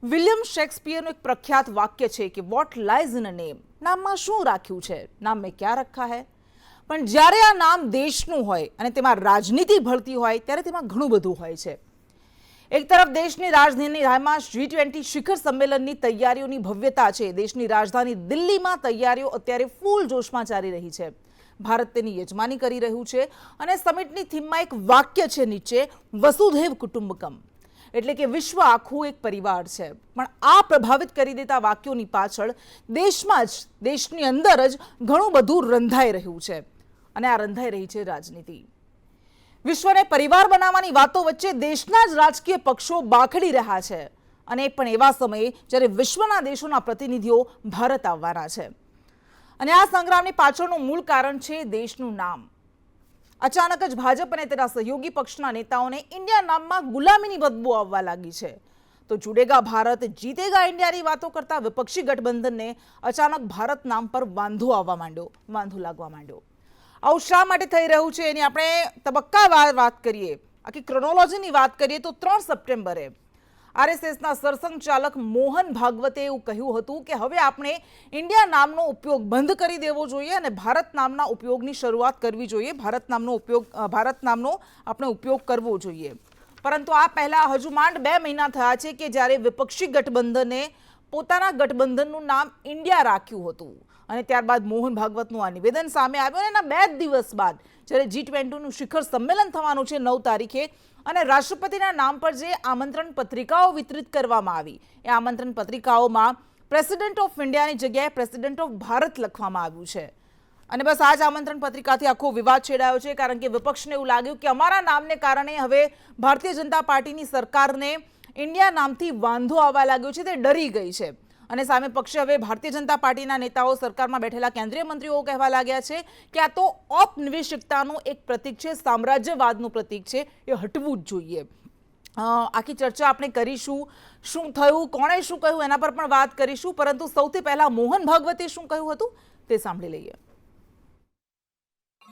William શેક્સપિયરનું એક પ્રખ્યાત વાક્ય છે કે what lies in a name. નામમાં શું રાખ્યું છે, નામ મેં ક્યાં રખા હૈ. પણ જ્યારે આ નામ દેશનું હોય અને તેમાં રાજનીતિ ભળતી હોય ત્યારે તેમાં ઘણું બધું હોય છે. એક તરફ દેશની રાજધાની રાયમાં G20 શિખર સંમેલનની તૈયારીઓની ભવ્યતા છે. દેશની રાજધાની દિલ્હીમાં તૈયારીઓ અત્યારે ફૂલ જોશમાં ચાલી રહી છે. ભારત તેની યજમાની કરી રહ્યું છે અને સમિટની થીમમાં એક વાક્ય છે નીચે, વસુધૈવ કુટુંબકમ, એટલે કે વિશ્વ આખું એક પરિવાર છે. પણ આ પ્રભાવિત કરી દેતા વાક્યોની પાછળ દેશમાં જ, દેશની અંદર જ ઘણું બધું રંધાઈ રહ્યું છે અને આ રંધાઈ રહી છે રાજનીતિ. વિશ્વને પરિવાર બનાવવાની વાતો વચ્ચે દેશના જ રાજકીય પક્ષો બાખડી રહ્યા છે અને પણ એવા સમયે જ્યારે વિશ્વના દેશોના પ્રતિનિધિઓ ભારત આવવાના છે. અને આ સંગ્રામની પાછળનું મૂળ કારણ છે દેશનું નામ. અચાનક જ ભાજપ અને તેના સહયોગી પક્ષના નેતાઓને ઇન્ડિયા નામમાં ગુલામીની બદબુ આવવા લાગી છે. તો જુડેગા ભારત, જીતેગા ઇન્ડિયાની વાતો કરતા વિપક્ષી ગઠબંધનને અચાનક ભારત નામ પર વાંધો લાગવા માંડ્યો. આવું શા માટે થઈ રહ્યું છે એની આપણે તબક્કાવાર વાત કરીએ, આખી ક્રોનોલોજીની વાત કરીએ તો 3 સપ્ટેમ્બરે આરએસએસના સરસંઘચાલક મોહન ભાગવતે એવું કહ્યું હતું કે હવે આપણે ઇન્ડિયા નામનો ઉપયોગ બંધ કરી દેવો જોઈએ અને ભારત નામના ઉપયોગની શરૂઆત કરવી જોઈએ. ભારત નામનો આપણે ઉપયોગ કરવો જોઈએ. પરંતુ આ પહેલા હજુ માંડ 2 મહિના થયા છે કે જ્યારે વિપક્ષી ગઠબંધને પોતાના ગઠબંધનનું નામ ઇન્ડિયા રાખ્યું હતું અને ત્યારબાદ મોહન ભાગવતનું આ નિવેદન સામે આવ્યું અને એના 2 દિવસ બાદ જ્યારે G20નું શિખર સંમેલન થવાનું છે 9 તારીખે અને રાષ્ટ્રપતિના નામ પર જે આમંત્રણ પત્રિકાઓ વિતરિત કરવામાં આવી એ આમંત્રણ પત્રિકાઓમાં પ્રેસિડેન્ટ ઓફ ઇન્ડિયાની જગ્યાએ પ્રેસિડેન્ટ ઓફ ભારત લખવામાં આવ્યું છે. અને બસ આ જ આમંત્રણ પત્રિકાથી આખો વિવાદ છેડાયો છે, કારણ કે વિપક્ષને એવું લાગ્યું કે અમારા નામને કારણે હવે ભારતીય જનતા પાર્ટીની સરકારને ઇન્ડિયા નામથી વાંધો આવવા લાગ્યો છે, તે ડરી ગઈ છે. અને સામે પક્ષે હવે ભારતીય જનતા પાર્ટીના નેતાઓ, સરકારમાં બેઠેલા કેન્દ્રીય મંત્રીઓ કહેવા લાગ્યા છે કે આ તો ઔપનિવેશિકતાનું એક પ્રતીક છે, સામ્રાજ્યવાદનું પ્રતીક છે, એ હટવું જ જોઈએ. આખી ચર્ચા આપણે કરીશું, શું થયું, કોણે શું કહ્યું એના પર પણ વાત કરીશું. પરંતુ સૌથી પહેલા મોહન ભાગવતે શું કહ્યું હતું તે સાંભળી લઈએ.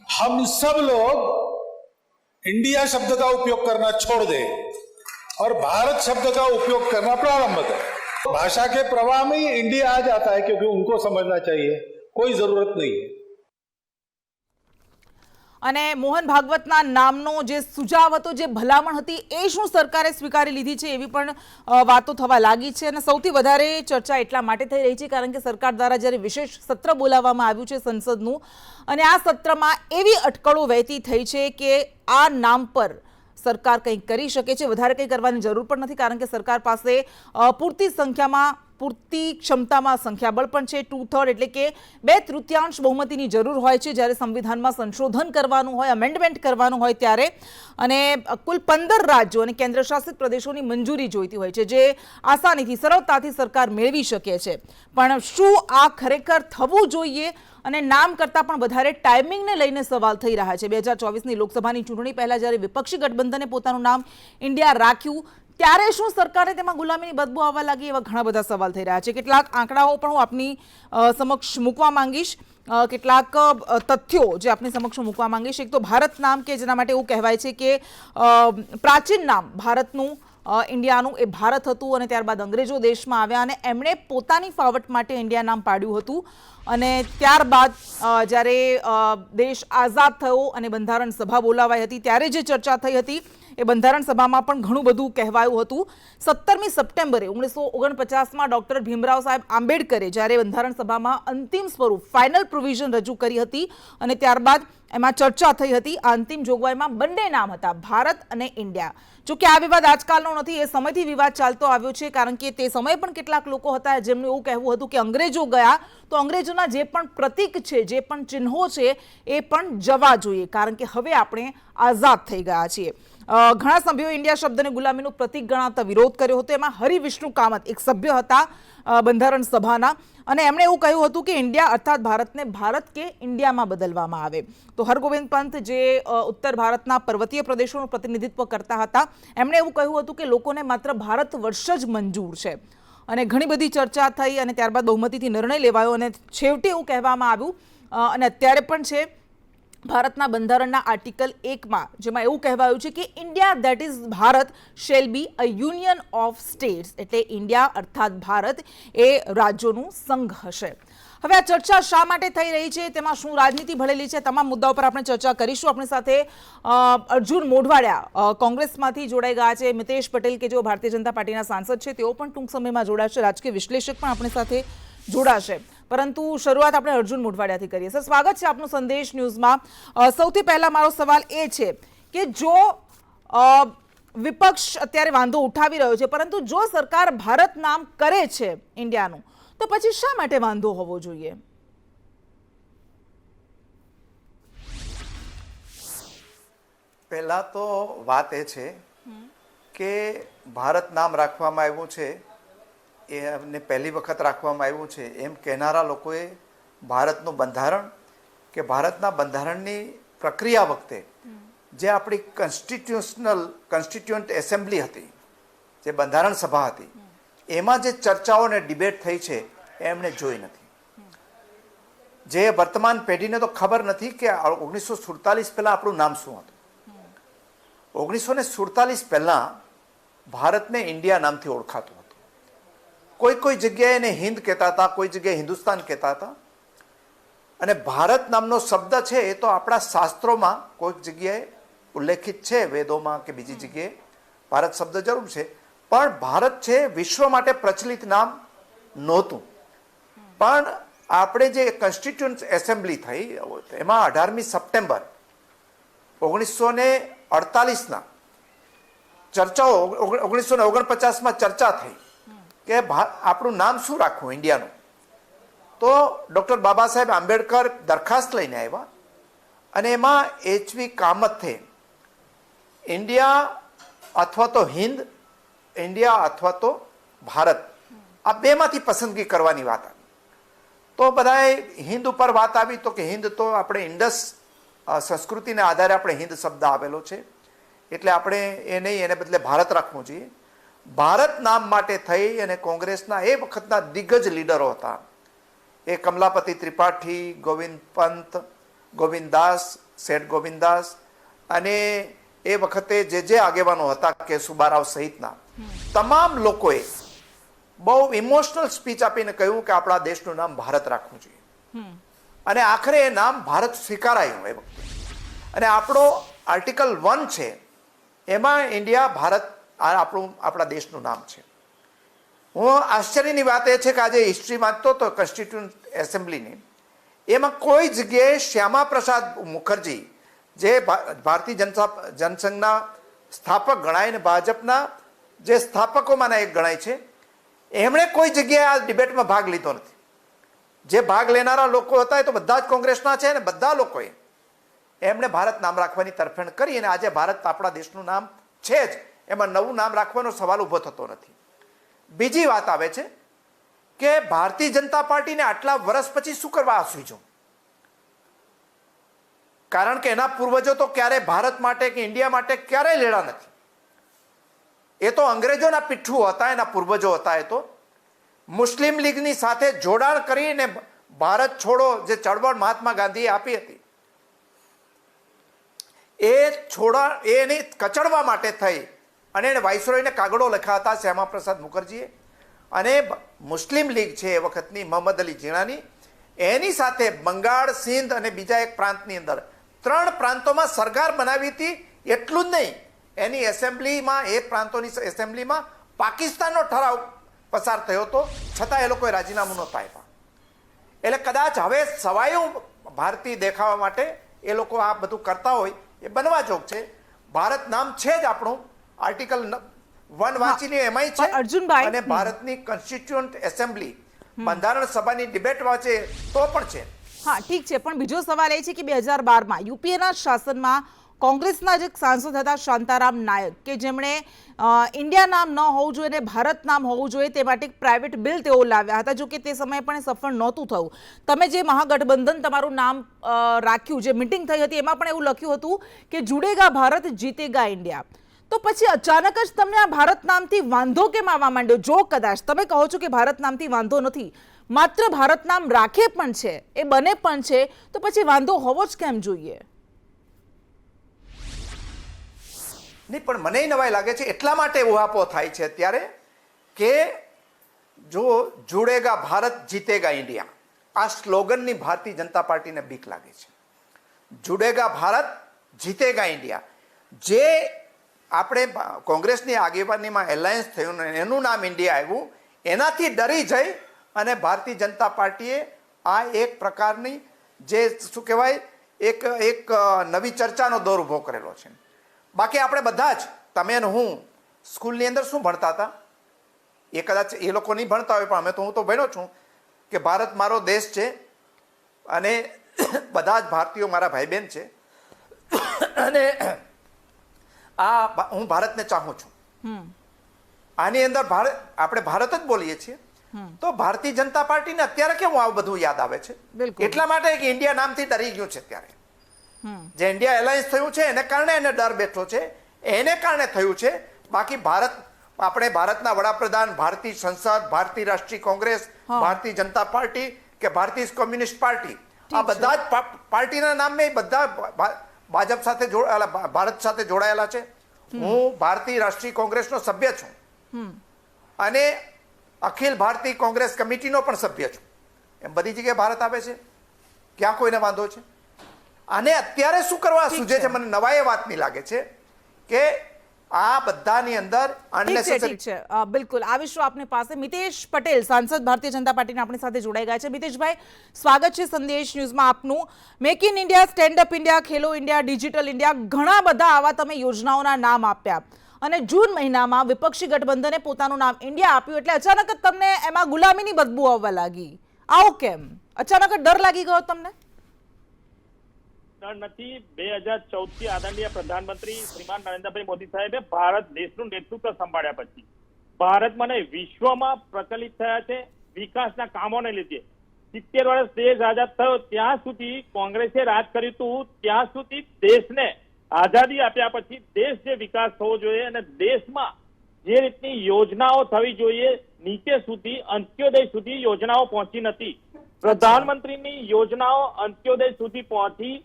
हम सब लोग इंडिया शब्द का उपयोग करना छोड़ दें और भारत शब्द का उपयोग करना प्रारंभ करें. भाषा के प्रवाह में ही इंडिया आ जाता है क्योंकि उनको समझना चाहिए, कोई जरूरत नहीं है. અને મોહન ભાગવતના નામનો જે સુઝાવ હતો, જે ભલામણ હતી, એ શું સરકારે સ્વીકારી લીધી છે એવી પણ વાતો થવા લાગી છે. અને સૌથી વધારે ચર્ચા એટલા માટે થઈ રહી છે કારણ કે સરકાર દ્વારા જ્યારે વિશેષ સત્ર બોલાવવામાં આવ્યું છે સંસદનું અને આ સત્રમાં એવી અટકળો વહેતી થઈ છે કે આ નામ પર સરકાર કંઈક કરી શકે છે. વધારે કંઈ કરવાની જરૂર પણ નથી કારણ કે સરકાર પાસે પૂરતી ક્ષમતામાં સંખ્યાબળ પણ છે. 2/3 એટલે કે 2/3 બહુમતીની જરૂર હોય છે જ્યારે સંવિધાનમાં સંશોધન કરવાનું હોય, અમેન્ડમેન્ટ કરવાનું હોય ત્યારે. અને કુલ 15 રાજ્યો અને કેન્દ્રશાસિત પ્રદેશોની મંજૂરી જોઈતી હોય છે, જે આસાનીથી, સરળતાથી સરકાર મેળવી શકે છે. પણ શું આ ખરેખર થવું જોઈએ? અને નામ કરતાં પણ વધારે ટાઈમિંગને લઈને સવાલ થઈ રહ્યા છે. 2024ની લોકસભાની ચૂંટણી પહેલા જ્યારે વિપક્ષી ગઠબંધને પોતાનું નામ ઇન્ડિયા રાખ્યું ત્યારે શું સરકારે તેમાં ગુલામીની બદબુ આવવા લાગી? એવા ઘણા બધા સવાલ થઈ રહ્યા છે. કેટલાક આંકડાઓ પણ હું આપની સમક્ષ મૂકવા માંગીશ, કેટલાક તથ્યો જે આપની સમક્ષ મૂકવા માંગીશ. એક તો ભારત નામ, કે જેના માટે એવું કહેવાય છે કે પ્રાચીન નામ ભારતનું, ઇન્ડિયાનું, એ ભારત હતું અને ત્યારબાદ અંગ્રેજો દેશમાં આવ્યા અને એમણે પોતાની ફાવટ માટે ઇન્ડિયા નામ પાડ્યું હતું. અને ત્યારબાદ જ્યારે દેશ આઝાદ થયો અને બંધારણ સભા બોલાવાઈ હતી ત્યારે જે ચર્ચા થઈ હતી એ બંધારણ સભામાં પણ ઘણું બધું કહેવાયું હતું. 17મી સપ્ટેમ્બરે 1949માં ડૉક્ટર ભીમરાવ સાહેબ આંબેડકરે જ્યારે બંધારણ સભામાં અંતિમ સ્વરૂપ, ફાઇનલ પ્રોવિઝન રજૂ કરી હતી અને ત્યારબાદ એમાં ચર્ચા થઈ હતી. આ અંતિમ જોગવાઈમાં બંને નામ હતા, ભારત અને ઇન્ડિયા. જો કે આ વિવાદ આજકાલનો નથી, એ સમયથી વિવાદ ચાલતો આવ્યો છે કારણ કે તે સમયે પણ કેટલાક લોકો હતા જેમનું એવું કહેવું હતું કે અંગ્રેજો ગયા તો અંગ્રેજોના જે પણ પ્રતીક છે, જે પણ ચિહ્નો છે એ પણ જવા જોઈએ કારણ કે હવે આપણે આઝાદ થઈ ગયા છીએ. ઘણા સભ્યોએ ઇન્ડિયા શબ્દને ગુલામીનું પ્રતીક ગણાવતા વિરોધ કર્યો હતો. એમાં હરિવિષ્ણુ કામત એક સભ્ય હતા બંધારણ સભાના અને એમણે એવું કહ્યું હતું કે ઇન્ડિયા અર્થાત ભારતને ભારત કે ઇન્ડિયામાં બદલવામાં આવે. તો હરગોવિંદ પંત જે ઉત્તર ભારતના પર્વતીય પ્રદેશોનું પ્રતિનિધિત્વ કરતા હતા, એમણે એવું કહ્યું હતું કે લોકોને માત્ર ભારત વર્ષ જ મંજૂર છે. અને ઘણી બધી ચર્ચા થઈ અને ત્યારબાદ બહુમતીથી નિર્ણય લેવાયો અને છેવટે એવું કહેવામાં આવ્યું અને અત્યારે પણ છે ભારતના બંધારણના આર્ટિકલ 1માં જેમાં એવું કહેવાયું છે કે India that is Bharat shall be a union of states, એટલે ઇન્ડિયા અર્થાત ભારત એ રાજ્યોનું સંઘ હશે. હવે આ ચર્ચા શા માટે થઈ રહી છે, તેમાં શું રાજનીતિ ભળેલી છે, તમામ મુદ્દાઓ પર આપણે ચર્ચા કરીશું. આપણી સાથે અર્જુન મોઢવાડિયા કોંગ્રેસમાંથી જોડાઈ ગયા છે, મિતેશ પટેલ કે જેઓ ભારતીય જનતા પાર્ટીના સાંસદ છે તેઓ પણ ટૂંક સમયમાં જોડાશે, રાજકીય વિશ્લેષક પણ આપણી સાથે જોડાશે. પરંતુ શરૂઆત આપણે અર્જુન મોઢવાડિયાથી કરીએ. સર, સ્વાગત છે આપનું સંદેશ ન્યૂઝમાં. સૌથી પહેલા મારો સવાલ એ છે કે જો વિપક્ષ અત્યારે વાંધો ઉઠાવી રહ્યો છે, પરંતુ જો સરકાર ભારત નામ કરે છે ઇન્ડિયાનું, તો પછી શા માટે વાંધો હોવો જોઈએ? પહેલા તો વાત એ છે કે ભારત નામ રાખવામાં આવ્યું છે, એને પહેલી વખત રાખવામાં આવ્યું છે એમ કહેનારા લોકોએ ભારતનું બંધારણ કે ભારતના બંધારણની પ્રક્રિયા વખતે જે આપણી કોન્સ્ટિટ્યુન્ટ એસેમ્બલી હતી, જે બંધારણ સભા હતી, એમાં જે ચર્ચાઓ અને ડિબેટ થઈ છે એમણે જોઈ નથી. જે વર્તમાન પેઢીને તો ખબર નથી કે 1947 પહેલાં આપણું નામ શું હતું. 1947 પહેલાં ભારતને ઇન્ડિયા નામથી ઓળખાતું હતું. કોઈ જગ્યાએ એને હિન્દ કહેતા હતા, કોઈ જગ્યાએ હિન્દુસ્તાન કહેતા હતા. અને ભારત નામનો શબ્દ છે એ તો આપણા શાસ્ત્રોમાં કોઈક જગ્યાએ ઉલ્લેખિત છે, વેદોમાં કે બીજી જગ્યાએ ભારત શબ્દ જરૂર છે, પણ ભારત છે વિશ્વ માટે પ્રચલિત નામ નહોતું. પણ આપણે જે કોન્સ્ટિટ્યુન્ટ એસેમ્બલી થઈ એમાં 18મી સપ્ટેમ્બર 1948ના ચર્ચાઓ 1949માં ચર્ચા થઈ કે આપણું નામ શું રાખવું ઇન્ડિયાનું. તો ડૉક્ટર બાબા સાહેબ આંબેડકર દરખાસ્ત લઈને આવ્યા અને એમાં એચવી કામથે ઇન્ડિયા અથવા તો હિન્દ, ઇન્ડિયા અથવા તો ભારત, આ બેમાંથી પસંદગી કરવાની વાત આવી. તો બધાએ હિન્દ ઉપર વાત આવી તો કે હિન્દ તો આપણે ઇન્ડસ સંસ્કૃતિને આધારે આપણે હિન્દ શબ્દ આવેલો છે, એટલે આપણે એ નહીં, એને બદલે ભારત રાખવું જોઈએ. ભારત નામ માટે થઈ અને કોંગ્રેસના એ વખતના દિગ્ગજ લીડરો હતા, એ કમલાપતિ ત્રિપાઠી, ગોવિંદ પંત, ગોવિંદદાસ, શેઠ ગોવિંદદાસ અને એ વખતે જે આગેવાનો હતા કે સુબારાવ સહિતના તમામ લોકોએ બહુ ઇમોશનલ સ્પીચ આપીને કહ્યું કે આપણા દેશનું નામ ભારત રાખવું જોઈએ. અને આખરે એ નામ ભારત સ્વીકારાયું એ વખતે. અને આપણો આર્ટિકલ 1 છે એમાં ઇન્ડિયા ભારત આપણા દેશનું નામ છે. હું આશ્ચર્યની વાત એ છે કે આજે હિસ્ટ્રી વાંચતો હતો કોન્સ્ટિટ્યુન્ટ એસેમ્બલીની, એમાં કોઈ જગ્યાએ શ્યામા પ્રસાદ મુખર્જી જે ભારતીય જનસંઘના સ્થાપક ગણાય ને ભાજપના જે સ્થાપકોમાંના એક ગણાય છે, એમણે કોઈ જગ્યાએ આ ડિબેટમાં ભાગ લીધો નથી. જે ભાગ લેનારા લોકો હતા એ તો બધા જ કોંગ્રેસના છે, અને બધા લોકોએ એમણે ભારત નામ રાખવાની તરફેણ કરી, અને આજે ભારત આપણા દેશનું નામ છે જ, એમાં નવું નામ રાખવાનો સવાલ ઊભો થતો નથી. બીજી વાત આવે છે કે ભારતીય જનતા પાર્ટીને આટલા વર્ષ પછી શું કરવા આ સૂઝ્યું? કારણ કે એના પૂર્વજો તો ક્યારે ભારત માટે કે ઇન્ડિયા માટે ક્યારેય લડ્યા નથી. એ તો અંગ્રેજોના પીઠું હતા, એના પૂર્વજો હતા. એ તો મુસ્લિમ લીગની સાથે જોડાણ કરીને ભારત છોડો જે ચળવળ મહાત્મા ગાંધીએ આપી હતી, એને કચડવા માટે થઈ અને એને વાઇસરોયને કાગળો લખ્યા હતા શ્યામા પ્રસાદ મુખર્જીએ. અને મુસ્લિમ લીગ છે એ વખતની મોહમ્મદ અલી જીણાની, એની સાથે બંગાળ, સિંધ અને બીજા એક પ્રાંતની અંદર 3 પ્રાંતોમાં સરકાર બનાવી હતી. એટલું જ નહીં, એની એસેમ્બલીમાં, એ પ્રાંતોની એસેમ્બલીમાં પાકિસ્તાનનો ઠરાવ પસાર થયો હતો, છતાં એ લોકોએ રાજીનામું નહોતા આપ્યા. એટલે કદાચ હવે સવાયું ભારતીય દેખાવા માટે એ લોકો આ બધું કરતા હોય એ બનવા જોગ છે. ભારત નામ છે જ આપણું, આર્ટિકલ 1 વાંચીને એમાંય છે. અર્જુનભાઈ, અને ભારતની કોન્સ્ટિટ્યુન્ટ એસેમ્બલી બંધારણ સભાની ડિબેટ વાંચે તો પણ છે. હા, ઠીક છે, પણ બીજો સવાલ એ છે કે 2012માં યુપીએના શાસનમાં કોંગ્રેસના જ એક સાંસદ હતા શાંતારામ નાયક, કે જેમણે ઇન્ડિયા નામ ન હોવું જોઈએ અને ભારત નામ હોવું જોઈએ તે માટે એક પ્રાઇવેટ બિલ તેઓ લાવ્યા હતા. જો કે તે સમયે પણ સફળ નહોતું થયું. તમે જે મહાગઠબંધન તમારું નામ રાખ્યું, જે મિટિંગ થઈ હતી એમાં પણ એવું લખ્યું હતું કે જુડેગા ભારત જીતેગા ઇન્ડિયા. તો પછી અચાનક જ તમને આ ભારત નામથી વાંધો કેમ આવવા માંડ્યો? જો કદાચ તમે કહો છો કે ભારત નામથી વાંધો નથી, માત્ર ભારત નામ રાખે પણ છે, એ બને પણ છે, તો પછી વાંધો હોવો જ કેમ જોઈએ? નહીં, પણ મને નવાઈ લાગે છે એટલા માટે ઉહાપો થાય છે અત્યારે કે જો जुड़ेगा ભારત જીતેગા ઇન્ડિયા, આ સ્લોગનની ભારતીય જનતા પાર્ટીને બીક લાગે છે. जुड़ेगा ભારત જીતેગા ઇન્ડિયા, જે આપણે કોંગ્રેસની આગેવાનીમાં એલાયન્સ થયું ને એનું નામ ઇન્ડિયા આવ્યું, એનાથી ડરી જઈ અને ભારતીય જનતા પાર્ટીએ આ એક પ્રકારની જે શું કહેવાય એક નવી ચર્ચાનો દોર ઊભો કરેલો છે. બાકી આપણે બધા જ, તમે ને હું સ્કૂલની અંદર શું ભણતા હતા, એ કદાચ એ લોકો નહીં ભણતા હોય, પણ હું તો ભણ્યો છું કે ભારત મારો દેશ છે અને બધા જ ભારતીયો મારા ભાઈ બહેન છે અને હું ભારતને ચાહું છું. આની અંદર આપણે ભારત જ બોલીએ છીએ. તો ભારતીય જનતા પાર્ટીને અત્યારે કેમ આવું બધું યાદ આવે છે? એટલા માટે કે ઇન્ડિયા નામથી ડરી ગયું છે. અત્યારે જે ઇન્ડિયા એલાયન્સ થયું છે એને કારણે એને ડર બેઠો છે, એને કારણે થયું છે. બાકી આપણે ભારતના વડાપ્રધાન, ભારતીય સંસદ, ભારતીય રાષ્ટ્રીય કોંગ્રેસ, ભારતીય જનતા પાર્ટી કે ભારતીય કોમ્યુનિસ્ટ પાર્ટી, આ બધા જ પાર્ટીના નામે બધા ભાજપ સાથે ભારત સાથે જોડાયેલા છે. હું ભારતીય રાષ્ટ્રીય કોંગ્રેસનો સભ્ય છું અને અખિલ ભારતીય કોંગ્રેસ કમિટીનો પણ સભ્ય છું. એમ બધી જગ્યાએ ભારત આવે છે, ક્યાં કોઈને વાંધો છે? અને અત્યારે શું કરવા સૂજે છે, મને નવાઈ એ વાતની લાગે છે કે આ બધાની અંદર ઠીક છે. બિલકુલ આવીશું આપની પાસે. મિતેશ પટેલ, સાંસદ ભારતીય જનતા પાર્ટીના આપણી સાથે જોડાઈ ગયા છે. મિતેશભાઈ, સ્વાગત છે સંદેશ ન્યૂઝમાં આપનું. Make in India, stand up India, Khelo India, digital India, ઘણા બધા આવા તમે યોજનાઓના નામ આપ્યા અને જૂન મહિનામાં વિપક્ષી ગઠબંધને પોતાનું નામ ઇન્ડિયા આપ્યું એટલે અચાનક જ તમને એમાં ગુલામીની બદબુ આવવા લાગી. આવું કેમ? અચાનક જ ડર લાગી ગયો તમને? નથી. 2014 થી આદરણીય પ્રધાનમંત્રી શ્રીમાન નરેન્દ્રભાઈ મોદી સાહેબે ભારત દેશનું નેતૃત્વ સંભાળ્યા પછી ભારતમાં નહીં વિશ્વમાં પ્રચલિત થયા છે વિકાસના કામોને લીધે. 70 વર્ષ દેશ આઝાદ થયો ત્યાં સુધી કોંગ્રેસે રાજ કર્યું હતું, ત્યાં સુધી દેશને આઝાદી આપ્યા પછી દેશ જે વિકાસ થવો જોઈએ અને દેશમાં જે રીતની યોજનાઓ થવી જોઈએ નીચે સુધી અંત્યોદય સુધી યોજનાઓ પહોંચી નથી. પ્રધાનમંત્રીની યોજનાઓ અંત્યોદય સુધી પહોંચી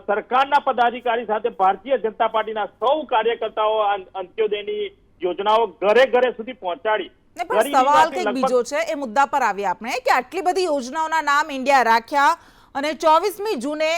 સરકારના પદાધિકારી સાથે ભારતીય જનતા પાર્ટીના સૌ કાર્યકર્તાઓ અંત્યોદયની યોજનાઓ ઘરે ઘરે સુધી પહોંચાડી. સવાલ કંઈક બીજો છે, એ મુદ્દા પર આવીએ આપણે કે આટલી બધી યોજનાઓના નામ ઇન્ડિયા રાખ્યા અને 24મી જૂને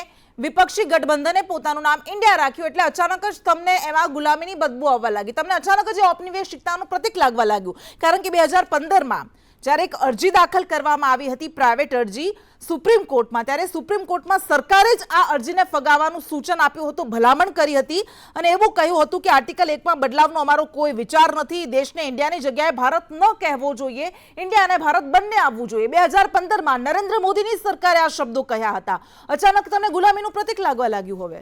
વિપક્ષી ગઠબંધને પોતાનું નામ ઇન્ડિયા રાખ્યું એટલે અચાનક જ તમને એમાં ગુલામીની બદબુ આવવા લાગી. તમને અચાનક જ ઔપનિવેશિકતાનું પ્રતીક લાગવા લાગ્યું. કારણ કે 2015માં જ્યારે એક અરજી દાખલ કરવામાં આવી હતી, પ્રાઇવેટ અરજી સુપ્રીમ કોર્ટમાં, ત્યારે સુપ્રીમ કોર્ટમાં સરકારે જ આ અરજીને ફગાવવાનું સૂચન આપ્યું હતું, ભલામણ કરી હતી અને એવું કહ્યું હતું કે આર્ટિકલ 1માં બદલાવનો અમારો કોઈ વિચાર નથી, દેશને ઇન્ડિયાની જગ્યાએ ભારત ન કહેવો જોઈએ, ઇન્ડિયા અને ભારત બંને આવવું જોઈએ. 2015માં નરેન્દ્ર મોદીની સરકારે આ શબ્દો કહ્યા હતા. અચાનક તમને ગુલામીનું પ્રતીક લાગવા લાગ્યું. હવે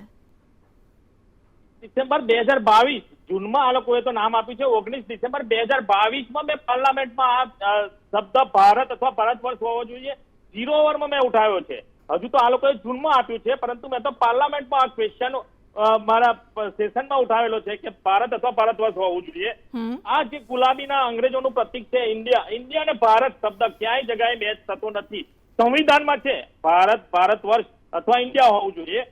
ડિસેમ્બર 2022 જૂનમાં આ લોકોએ તો નામ આપ્યું છે. 19 ડિસેમ્બર 2022માં મેં પાર્લામેન્ટમાં આ શબ્દ ભારત અથવા ભારત વર્ષ હોવો જોઈએ 0 ઓવરમાં મેં ઉઠાવ્યો છે. હજુ તો આ લોકોએ જૂનમાં આપ્યું છે, પરંતુ મેં તો પાર્લામેન્ટમાં આ ક્વેશ્ચન મારા સેશનમાં ઉઠાવેલો છે કે ભારત અથવા ભારત વર્ષ હોવું જોઈએ. આ જે ગુલામીના અંગ્રેજોનું પ્રતીક છે ઇન્ડિયા, ઇન્ડિયા અને ભારત શબ્દ ક્યાંય જગ્યાએ મેચ થતો નથી. સંવિધાનમાં છે ભારત ભારત વર્ષ અથવા ઇન્ડિયા હોવું જોઈએ.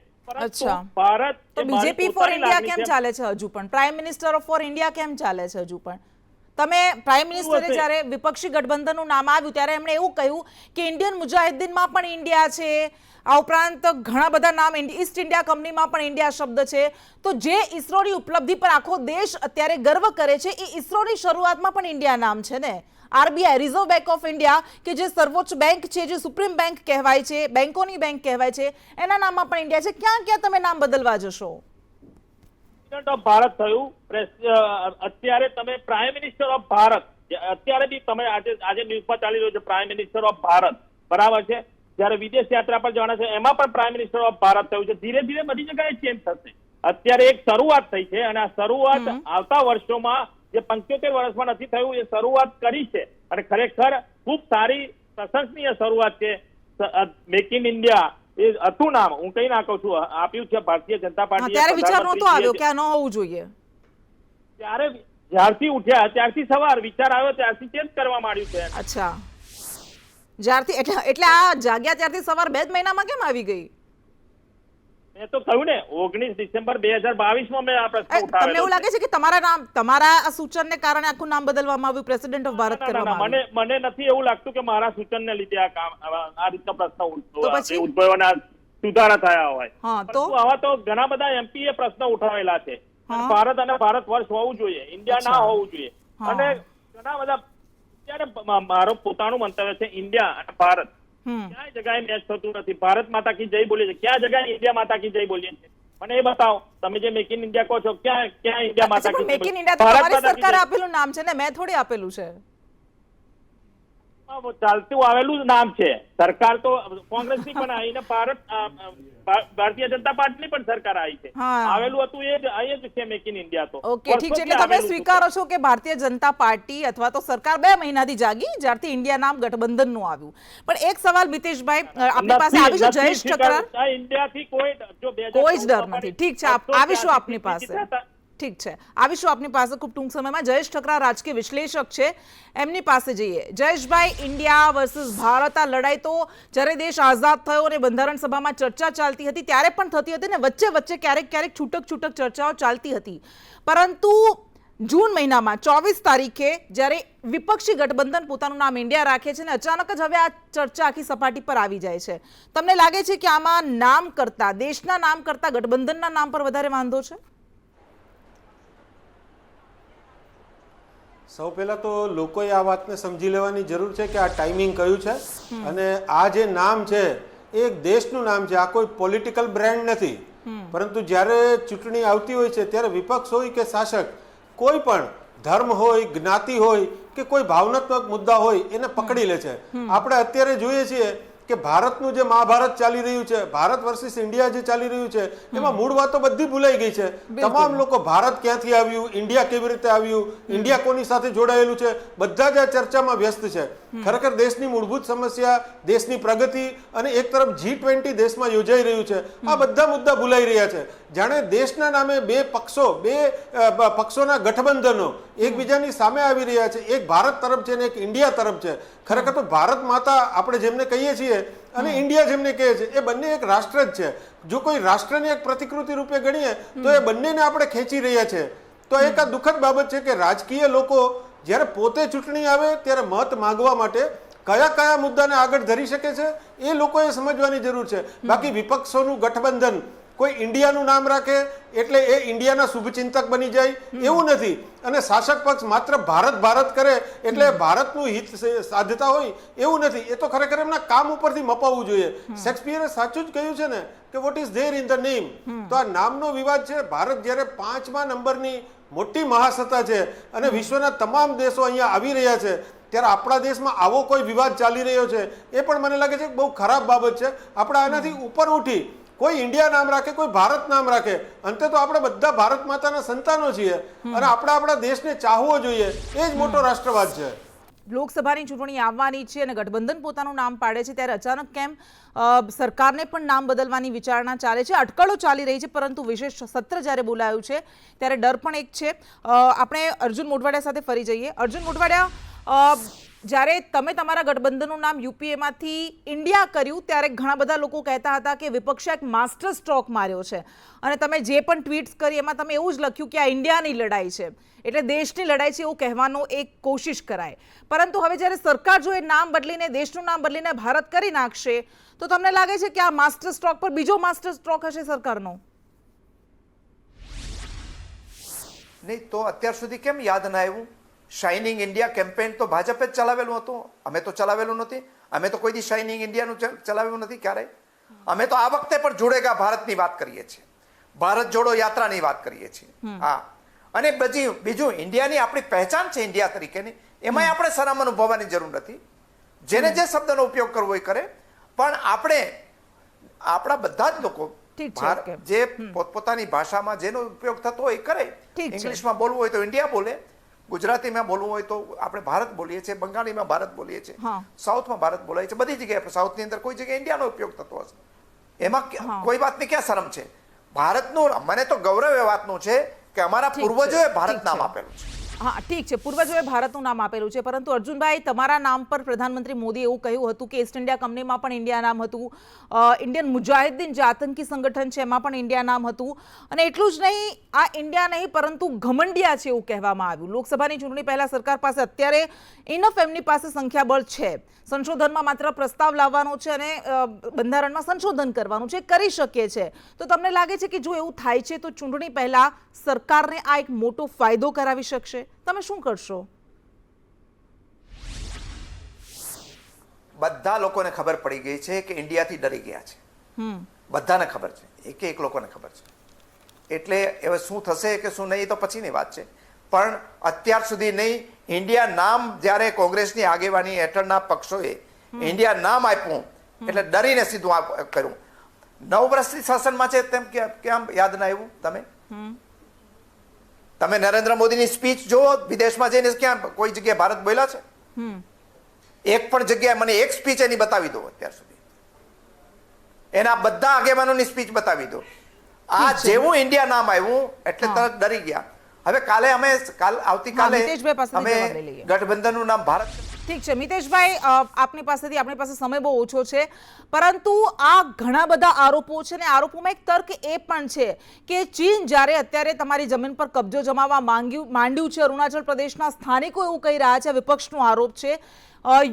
ભારત તો બીજેપી ફોર ઇન્ડિયા કેમ ચાલે છે હજુ પણ? પ્રાઇમ મિનિસ્ટર ફોર ઇન્ડિયા કેમ ચાલે છે હજુ પણ? તમે પ્રાઇમ મિનિસ્ટરે જ્યારે વિપક્ષી ગઠબંધનનું નામ આવ્યું ત્યારે એમણે એવું કહ્યું કે ઇન્ડિયન મુજાહિદ્દીનમાં પણ ઇન્ડિયા છે, આ ઉપરાંત ઘણા બધા નામ, ઈસ્ટ ઇન્ડિયા કંપનીમાં પણ ઇન્ડિયા શબ્દ છે. તો જે ઈસરોની ઉપલબ્ધિ પર આખો દેશ અત્યારે ગર્વ કરે છે એ ઈસરોની શરૂઆતમાં પણ ઇન્ડિયા નામ છે ને. RBI, reserve bank of India, કે જે સર્વોચ્ચ બેંક છે, જે સુપ્રીમ બેંક કહેવાય છે, બેંકોની બેંક કહેવાય છે, એના નામમાં પણ ઇન્ડિયા છે. ક્યાં ક્યાં તમે નામ બદલવા જશો? ઓફ ભારત થયું, અત્યારે તમે પ્રાઇમ મિનિસ્ટર ઓફ ભારત, અત્યારે બી તમે આજે ન્યૂઝમાં ચાલી રહ્યો છે પ્રાઇમ મિનિસ્ટર ઓફ ભારત, બરાબર છે. જયારે વિદેશ યાત્રા પર જવાના છે એમાં પણ પ્રાઇમ મિનિસ્ટર ઓફ ભારત થયું છે. ધીરે ધીરે બધી જગ્યાએ ચેન્જ થશે. અત્યારે એક શરૂઆત થઈ છે અને આ શરૂઆત આવતા વર્ષોમાં જે 75 વર્ષમાં નથી થયું એ શરૂઆત કરી છે અને ખરેખર ખૂબ સારી પ્રશંસનીય શરૂઆત છે. મેક ઇન ઇન્ડિયા એ હતું નામ, હું કઈ ના કહું છું, આપ્યું છે ભારતીય જનતા પાર્ટી. ત્યારે વિચાર નહોતો આવ્યો કે આ ન હોવું જોઈએ. ત્યારે જ્યારથી ઉઠ્યા ત્યારથી સવાર વિચાર આવ્યો ત્યારથી ચેન્જ કરવા માંડ્યું છે. અચ્છા, જ્યારથી એટલે આ જાગ્યા ત્યારથી સવાર 2 જ મહિનામાં કેમ આવી ગઈ? મેં તો કહ્યું ને 19 ડિસેમ્બર 2022 મેં આ પ્રશ્ન તમને ઉઠાવેલો એવું લાગે છે કે તમારા આ સૂચનને કારણે આખું નામ બદલવામાં આવ્યું, પ્રેસિડેન્ટ ઓફ ભારત કરવામાં આવ્યું? મને નથી એવું લાગતું કે મારા સૂચનને લીધે આ રીતનો પ્રશ્ન તો પછી? ઉદ્ભવ્યો અને સુધારા થયા હોય. હા, તો? પરંતુ આવા તો ઘણા બધા એમપી એ પ્રશ્ન ઉઠાવેલા છે. હા. ભારત અને ભારત વર્ષ હોવું જોઈએ, ઇન્ડિયા ના અચ્છા. હોવું જોઈએ. હા. અને ઘણા બધા ત્યારે મારો પોતાનું મંતવ્ય છે, ઇન્ડિયા અને ભારત ક્યાંય જગ્યાએ મેચ થતું નથી. ભારત માતા કી જય બોલીએ છીએ, ક્યાં જગ્યાએ ઇન્ડિયા માતા કી જય બોલીએ છીએ? મને એ બતાવો. તમે જે મેક ઇન ઇન્ડિયા કહો છો, ક્યાં ઇન્ડિયા માતા કી જય મેક ઇન બોલીએ? ઇન્ડિયા તો ભારત તમારી માતા કી સરકારે જય. આપેલું નામ છે ને, મેં થોડી આપેલું છે. ચાલતું આવેલું જ નામ છે. સરકાર તો કોંગ્રેસની પણ આવી ને ભારતીય જનતા પાર્ટીની પણ સરકાર આવી છે. હા. આવેલું હતું એ જ છે મેક ઇન ઇન્ડિયા તો. ઓકે, ઠીક છે. એટલે તમે સ્વીકારો છો કે ભારતીય જનતા પાર્ટી અથવા તો સરકાર 2 મહિનાથી જાગી જ્યારથી ઇન્ડિયા નામ ગઠબંધનનું આવ્યું. પણ એક સવાલ મિતેશભાઈ, આપની પાસે આવીશું જયેશ ઠકરાર. ઇન્ડિયાથી કોઈ જો કોઈ જ ડર નથી. ઠીક છે, આવીશું આપની પાસે. ઠીક છે, આવીશું આપની પાસે ખૂબ ટૂંક સમયમાં. જયેશ ઠકરાર રાજકીય વિશ્લેષક છે, એમની પાસે જઈએ. જયેશભાઈ, ઇન્ડિયા વર્સિસ ભારત આ લડાઈ તો જ્યારે દેશ આઝાદ થયો અને બંધારણ સભામાં ચર્ચા ચાલતી હતી ત્યારે પણ થતી હતી ને વચ્ચે વચ્ચે ક્યારેક છૂટક ચર્ચાઓ ચાલતી હતી. પરંતુ જૂન મહિનામાં 24 તારીખે જ્યારે વિપક્ષી ગઠબંધન પોતાનું નામ ઇન્ડિયા રાખે છે ને અચાનક જ હવે આ ચર્ચા આખી સપાટી પર આવી જાય છે. તમને લાગે છે કે આમાં નામ કરતા, દેશના નામ કરતા ગઠબંધનના નામ પર વધારે વાંધો છે? સૌ પહેલા તો લોકોએ આ વાતને સમજી લેવાની જરૂર છે કે આ ટાઈમિંગ કયું છે અને આ જે નામ છે એ એક દેશનું નામ છે. આ કોઈ પોલિટિકલ બ્રાન્ડ નથી. પરંતુ જ્યારે ચૂંટણી આવતી હોય છે ત્યારે વિપક્ષ હોય કે શાસક, કોઈ પણ ધર્મ હોય, જ્ઞાતિ હોય કે કોઈ ભાવનાત્મક મુદ્દા હોય એને પકડી લે છે. આપણે અત્યારે જોઈએ છીએ કે ભારતનું જે મહાભારત ચાલી રહ્યું છે, ભારત વર્સિસ ઇન્ડિયા જે ચાલી રહ્યું છે, એમાં મૂળ વાતો બધી ભૂલાઈ ગઈ છે. તમામ લોકો ભારત ક્યાંથી આવ્યું, ઇન્ડિયા કેવી રીતે આવ્યું, ઇન્ડિયા કોની સાથે જોડાયેલું છે, બધા જ આ ચર્ચામાં વ્યસ્ત છે. ખરેખર દેશની મૂળભૂત સમસ્યા, દેશની પ્રગતિ અને એક તરફ G20 દેશમાં યોજાઈ રહ્યું છે, આ બધા મુદ્દા ભૂલાઈ રહ્યા છે. જાણે દેશના નામે બે પક્ષોના ગઠબંધનો એકબીજાની સામે આવી રહ્યા છે. એક ભારત તરફ છે અને એક ઇન્ડિયા તરફ છે. ખરેખર તો ભારત માતા આપણે જેમને કહીએ છીએ અને ઇન્ડિયા જેમને કહે છે એ બંને એક રાષ્ટ્ર જ છે. જો કોઈ રાષ્ટ્રની એક પ્રતિકૃતિ રૂપે ગણીએ તો એ બંનેને આપણે ખેંચી રહ્યા છે. તો એક આ દુઃખદ બાબત છે કે રાજકીય લોકો જ્યારે પોતે ચૂંટણી આવે ત્યારે મત માંગવા માટે કયા મુદ્દાને આગળ ધરી શકે છે એ લોકોએ સમજવાની જરૂર છે. બાકી વિપક્ષોનું ગઠબંધન કોઈ ઇન્ડિયાનું નામ રાખે એટલે એ ઇન્ડિયાના શુભચિંતક બની જાય એવું નથી, અને શાસક પક્ષ માત્ર ભારત કરે એટલે ભારતનું હિત સાધતા હોય એવું નથી. એ તો ખરેખર એમના કામ ઉપરથી મપાવવું જોઈએ. શેક્સપિયરે સાચું જ કહ્યું છે ને કે what is there in the name. તો આ નામનો વિવાદ છે. ભારત જ્યારે 5મા નંબરની મોટી મહાસત્તા છે અને વિશ્વના તમામ દેશો અહીંયા આવી રહ્યા છે ત્યારે આપણા દેશમાં આવો કોઈ વિવાદ ચાલી રહ્યો છે એ પણ મને લાગે છે બહુ ખરાબ બાબત છે. આપણે આનાથી ઉપર ઉઠી કોઈ ઇન્ડિયા નામ રાખે, કોઈ ભારત નામ રાખે, અંતે તો આપણે બધા ભારત માતાના સંતાનો છીએ અને આપણે આપણા દેશને ચાહવો જોઈએ. એ જ મોટો રાષ્ટ્રવાદ છે. લોકસભાની ચૂંટણી આવવાની છે અને ગઠબંધન પોતાનું નામ પાડે છે ત્યારે અચાનક કેમ સરકારને પણ નામ બદલવાની વિચારણા ચાલે છે, અટકળો ચાલી રહી છે. પરંતુ વિશેષ સત્ર જ્યારે બોલાયું છે ત્યારે ડર પણ એક છે. આપણે અર્જુન મોઢવાડિયા સાથે ફરી જઈએ. અર્જુન મોઢવાડિયા, જ્યારે તમે તમારા ગઠબંધનનું નામ યુપીએમાંથી ઇન્ડિયા કર્યું ત્યારે ઘણા બધા લોકો કહેતા હતા કે વિપક્ષે એક માસ્ટર સ્ટ્રોક માર્યો છે અને તમે જે પણ ટ્વીટ્સ કરી એમાં તમે એવું જ લખ્યું કે આ ઇન્ડિયાની લડાઈ છે, એટલે દેશની લડાઈ છે એવું કહેવાનો એક કોશિશ કરાય. પરંતુ હવે જ્યારે સરકાર જો એ નામ બદલીને, દેશનું નામ બદલીને ભારત કરી નાખશે તો તમને લાગે છે કે આ માસ્ટર સ્ટ્રોક પર બીજો માસ્ટર સ્ટ્રોક હશે સરકારનો? નહીં તો અત્યાર સુધી કેમ યાદ ના આવ્યું? શાઇનિંગ ઇન્ડિયા કેમ્પેન તો ભાજપે જ ચલાવેલું હતું. અમે તો ચલાવેલું નથી. અમે તો કોઈ દી શાઇનિંગ ઇન્ડિયાનું ચલાવ્યું નથી ક્યારેય. અમે તો આ વખતે પણ જોડેગા ભારતની વાત કરીએ છીએ, ભારત જોડો યાત્રાની વાત કરીએ છીએ. હા, અને બીજું ઇન્ડિયાની આપણી પહેચાન છે ઇન્ડિયા તરીકેની, એમાં આપણે શરમ અનુભવવાની જરૂર નથી. જેને જે શબ્દનો ઉપયોગ કરવો એ કરે, પણ આપણે આપણા બધા જ લોકો જે પોતપોતાની ભાષામાં જેનો ઉપયોગ થતો હોય એ કરે. ઇંગ્લિશમાં બોલવું હોય તો ઇન્ડિયા બોલે, ગુજરાતીમાં બોલવું હોય તો આપણે ભારત બોલીએ છીએ, બંગાળીમાં ભારત બોલીએ છીએ, સાઉથમાં ભારત બોલાય છે. બધી જગ્યાએ સાઉથની અંદર કોઈ જગ્યાએ ઇન્ડિયાનો ઉપયોગ થતો હશે. એમાં કોઈ વાતની ક્યાં શરમ છે? ભારતનું મને તો ગૌરવ એ વાતનું છે કે અમારા પૂર્વજોએ ભારત નામ આપેલું છે. હા ઠીક છે, પૂર્વજોએ ભારતનું નામ આપેલું છે, પરંતુ અર્જુનભાઈ તમારા નામ પર પ્રધાનમંત્રી મોદી એવું કહ્યું હતું કે ઈસ્ટ ઇન્ડિયા કંપનીમાં પણ ઇન્ડિયા નામ હતું, ઇન્ડિયન મુજાહિદ્દીન જે આતંકી સંગઠન છે એમાં પણ ઇન્ડિયા નામ હતું, અને એટલું જ નહીં, આ ઇન્ડિયા નહીં પરંતુ ઘમંડિયા છે એવું કહેવામાં આવ્યું. લોકસભાની ચૂંટણી પહેલા સરકાર પાસે અત્યારે ઇનફ એમની પાસે સંખ્યાબળ છે, સંશોધનમાં માત્ર પ્રસ્તાવ લાવવાનો છે અને બંધારણમાં સંશોધન કરવાનું છે, કરી શકે છે. તો તમને લાગે છે કે જો એવું થાય છે તો ચૂંટણી પહેલા સરકારને આ એક મોટો ફાયદો કરાવી શકશે? તમે શું કરશો? બધા લોકોને ખબર પડી ગઈ છે કે ઇન્ડિયાથી ડરી ગયા છે, બધાને ખબર છે, એક લોકોને ખબર છે. એટલે હવે શું થશે કે શું નહીં એ તો પછીની વાત છે, પણ અત્યાર સુધી નહીં. ઇન્ડિયા નામ જ્યારે કોંગ્રેસની આગેવાની હેઠળના પક્ષોએ ઇન્ડિયા નામ આપ્યું એટલે ડરીને સીધું કર્યું. 9 વર્ષથી શાસનમાં છે તેમ કેમ યાદ ના આવ્યું? તમે નરેન્દ્ર મોદીની સ્પીચ જુઓ, વિદેશમાં જઈને ક્યાં કોઈ જગ્યાએ ભારત બોલ્યા છે? એક પણ જગ્યાએ મને એક સ્પીચ એની બતાવી દો અત્યાર સુધી, એના બધા આગેવાનોની સ્પીચ બતાવી દો. આ જેવું ઇન્ડિયા નામ આવ્યું એટલે તરત ડરી ગયા. હવે આવતીકાલે અમે ગઠબંધનનું નામ ભારત. ઠીક છે મિતેશભાઈ, આપણી પાસે સમય બહુ ઓછો છે, પરંતુ આ ઘણા બધા આરોપો છે, ને આરોપોમાં એક તર્ક એ પણ છે કે ચીન જ્યારે અત્યારે તમારી જમીન પર કબજો જમાવવા માંડ્યું છે, અરુણાચલ પ્રદેશના સ્થાનિકો એવું કહી રહ્યા છે, વિપક્ષનો આરોપ છે,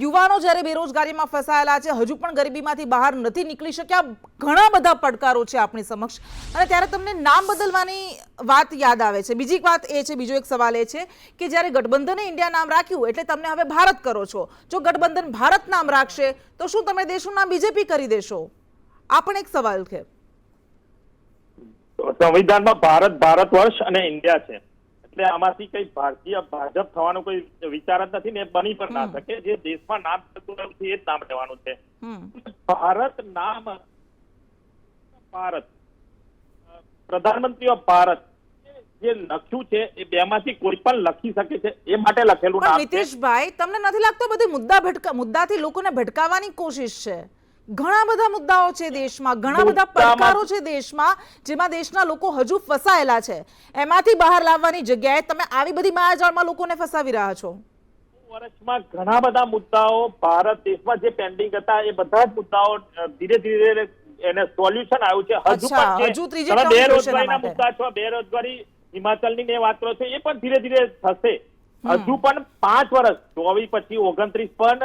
યુવાનો જ્યારે બેરોજગારીમાં ફસાયેલા છે, હજુ પણ ગરીબીમાંથી બહાર નથી નીકળી શક્યા, ઘણા બધા પડકારો છે આપણી સમક્ષ, અને ત્યારે તમને નામ બદલવાની વાત યાદ આવે છે. બીજો એક સવાલ એ છે કે જ્યારે ગઠબંધને ઇન્ડિયા નામ રાખ્યું એટલે તમને હવે ભારત કરો છો, જો ગઠબંધન ભારત નામ રાખશે તો શું તમે દેશનું નામ બીજેપી કરી દેશો? આ પણ એક સવાલ છે. સંવિધાનમાં ભારત વર્ષ અને ઇન્ડિયા છે, એટલે આમાંથી કઈ ભારતીય ભાજપ થવાનો કોઈ વિચાર જ નથી ને બની પણ ના શકે. જે દેશમાં નામ થતું રહ્યું છે એ જ નામ લેવાનું છે. ભારત નામ, ભારત પ્રધાનમંત્રી ઓફ ભારત જે લખ્યું છે એ બેમાંથી કોઈ પણ લખી શકે છે, એ માટે લખેલું નામ છે. નીતિશભાઈ, તમને નથી લાગતો બધી મુદ્દાથી લોકોને ભટકાવવાની કોશિશ છે? ઘણા બધા મુદ્દાઓ છે દેશમાં, ઘણા બધા પડકારો છે દેશમાં, જેમાં દેશના લોકો હજુ ફસાયેલા છે, એમાંથી બહાર લાવવાની જગ્યાએ તમે આવી બધી માયાજાળમાં લોકોને ફસાવી રહ્યા છો. વર્ષમાં ઘણા બધા મુદ્દાઓ ભારત દેશમાં જે પેન્ડિંગ હતા એ બધા જ મુદ્દાઓ ધીરે ધીરે એને સોલ્યુશન આવ્યું છે. હજુ પણ બેરોજગારીના મુદ્દા છે, બેરોજગારી હિમાચલની ને વાત કરો છો, એ પણ ધીરે ધીરે થશે. હજુ પણ 5 વર્ષ 24 પછી 29 પણ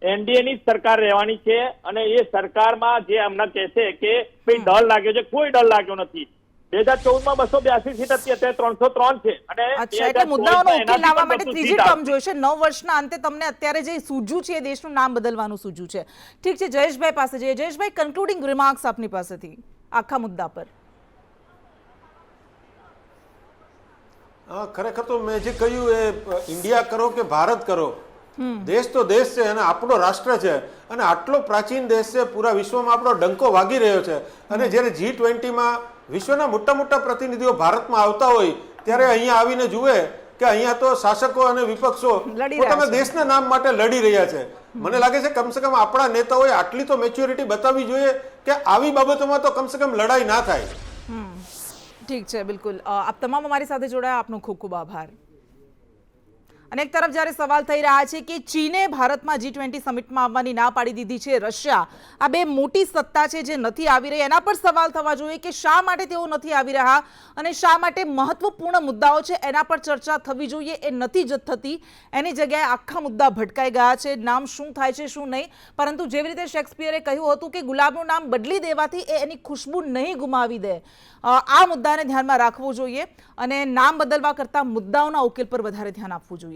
એનડીએ ની સરકાર રહેવાની છે, અને એ સરકારમાં જે અમને કહે છે કે ભાઈ ડર લાગ્યો છે, કોઈ ડર લાગ્યો નથી. 2014માં 282 સીટ હતી, અત્યારે 303 છે. અને એટલે મુદ્દાઓનો ઉકેલ લાવવા માટે ત્રીજી ટર્મ જોઈશે. 9 વર્ષના અંતે તમને અત્યારે જે સૂઝ્યું છે એ દેશનું નામ બદલવાનું સૂઝ્યું છે. ઠીક છે, જયેશભાઈ પાસે જઈએ. જયેશભાઈ, કન્ક્લુડિંગ રિમાર્ક્સ આપની પાસેથી આખા મુદ્દા પર. ખરેખર તો મેં જે કહ્યું એ ઇન્ડિયા કરો કે ભારત કરો, દેશ તો દેશ છે અને આપણો રાષ્ટ્ર છે, અને આટલો પ્રાચીન દેશ છે, પૂરા વિશ્વમાં આપણો ડંકો વાગી રહ્યો છે. અને જ્યારે G20માં વિશ્વના મોટા મોટા પ્રતિનિધિઓ ભારતમાં આવતા હોય ત્યારે અહીંયા આવીને જુએ કે અહીંયા તો શાસકો અને વિપક્ષો પોતાના દેશના નામ માટે લડી રહ્યા છે. મને લાગે છે કમસે કમ આપણા નેતાઓએ આટલી તો મેચ્યોરિટી બતાવવી જોઈએ કે આવી બાબતોમાં તો કમસે કમ લડાઈ ના થાય. ઠીક છે, બિલકુલ. આપ તમામ અમારી સાથે જોડાયા, આપનો ખૂબ ખૂબ આભાર. અને એક તરફ જ્યારે સવાલ થઈ રહ્યા છે કે ચીને ભારતમાં G20 સમિટમાં આવવાની ના પાડી દીધી છે, રશિયા, આ બે મોટી સત્તા છે જે નથી આવી રહી, એના પર સવાલ થવા જોઈએ કે શા માટે તેઓ નથી આવી રહ્યા અને શા માટે મહત્વપૂર્ણ મુદ્દાઓ છે એના પર ચર્ચા થવી જોઈએ એ નથી જ થતી. એની જગ્યાએ આખા મુદ્દા ભટકાઈ ગયા છે, નામ શું થાય છે શું નહીં. પરંતુ જેવી રીતે શેક્સપિયરે કહ્યું હતું કે ગુલાબનું નામ બદલી દેવાથી એ એની ખુશ્બુ નહીં ગુમાવી દે, આ મુદ્દાને ધ્યાનમાં રાખવું જોઈએ અને નામ બદલવા કરતાં મુદ્દાઓના ઉકેલ પર વધારે ધ્યાન આપવું જોઈએ.